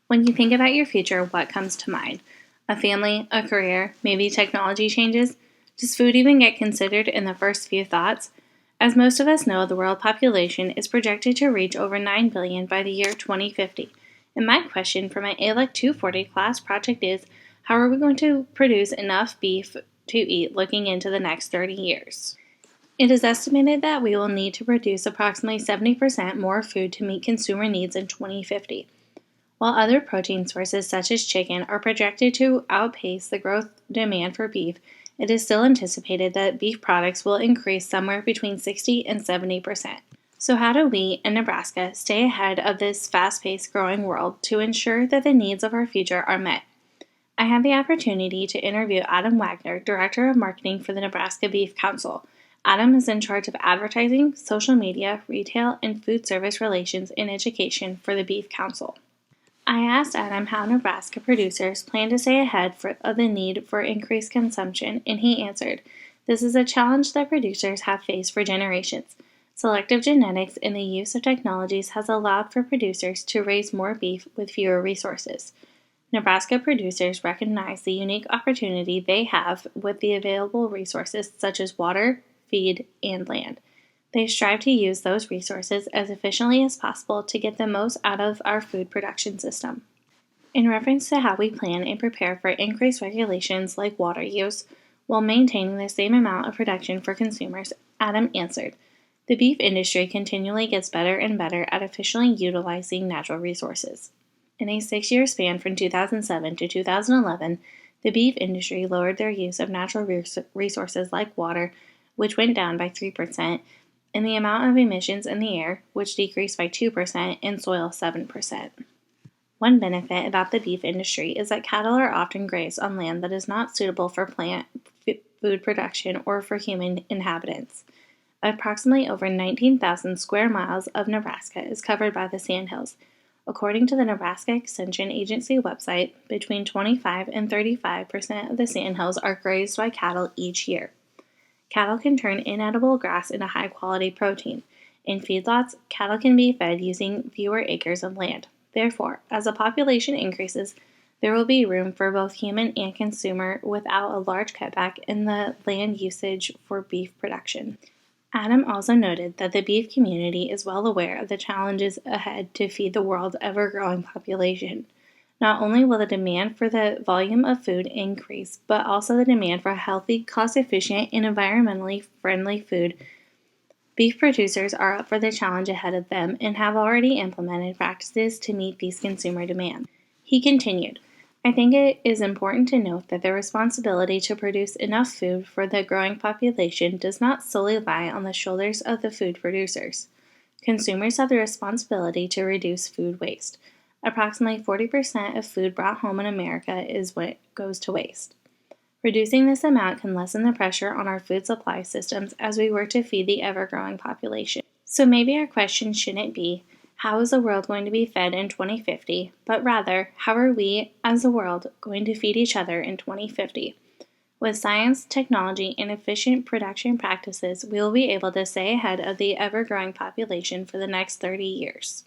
When you think about your future, what comes to mind? A family, a career, maybe technology changes? Does food even get considered in the first few thoughts? As most of us know, the world population is projected to reach over 9 billion by the year 2050. And my question for my ALEC 240 class project is, how are we going to produce enough beef to eat looking into the next 30 years? It is estimated that we will need to produce approximately 70% more food to meet consumer needs in 2050. While other protein sources such as chicken are projected to outpace the growth demand for beef, it is still anticipated that beef products will increase somewhere between 60 and 70%. So how do we in Nebraska stay ahead of this fast-paced growing world to ensure that the needs of our future are met? I had the opportunity to interview Adam Wegner, Director of Marketing for the Nebraska Beef Council. Adam is in charge of advertising, social media, retail, and food service relations and education for the Beef Council. I asked Adam how Nebraska producers plan to stay ahead of the need for increased consumption, and he answered, "This is a challenge that producers have faced for generations. Selective genetics and the use of technologies has allowed for producers to raise more beef with fewer resources. Nebraska producers recognize the unique opportunity they have with the available resources such as water, feed, and land. They strive to use those resources as efficiently as possible to get the most out of our food production system." In reference to how we plan and prepare for increased regulations like water use, while maintaining the same amount of production for consumers, Adam answered, "The beef industry continually gets better and better at efficiently utilizing natural resources. In a 6-year span from 2007 to 2011, the beef industry lowered their use of natural resources like water, which went down by 3%, and the amount of emissions in the air, which decreased by 2%, and soil 7%. One benefit about the beef industry is that cattle are often grazed on land that is not suitable for plant food production or for human inhabitants. Approximately over 19,000 square miles of Nebraska is covered by the sandhills. According to the Nebraska Extension Agency website, between 25 and 35% of the sandhills are grazed by cattle each year. Cattle can turn inedible grass into high-quality protein. In feedlots, cattle can be fed using fewer acres of land. Therefore, as the population increases, there will be room for both human and consumer without a large cutback in the land usage for beef production. Adam also noted that the beef community is well aware of the challenges ahead to feed the world's ever-growing population. Not only will the demand for the volume of food increase, but also the demand for healthy, cost-efficient, and environmentally friendly food. Beef producers are up for the challenge ahead of them and have already implemented practices to meet these consumer demands. He continued, "I think it is important to note that the responsibility to produce enough food for the growing population does not solely lie on the shoulders of the food producers. Consumers have the responsibility to reduce food waste. Approximately 40% of food brought home in America is what goes to waste. Reducing this amount can lessen the pressure on our food supply systems as we work to feed the ever-growing population." So maybe our question shouldn't be, how is the world going to be fed in 2050, but rather, how are we, as a world, going to feed each other in 2050? With science, technology, and efficient production practices, we will be able to stay ahead of the ever-growing population for the next 30 years.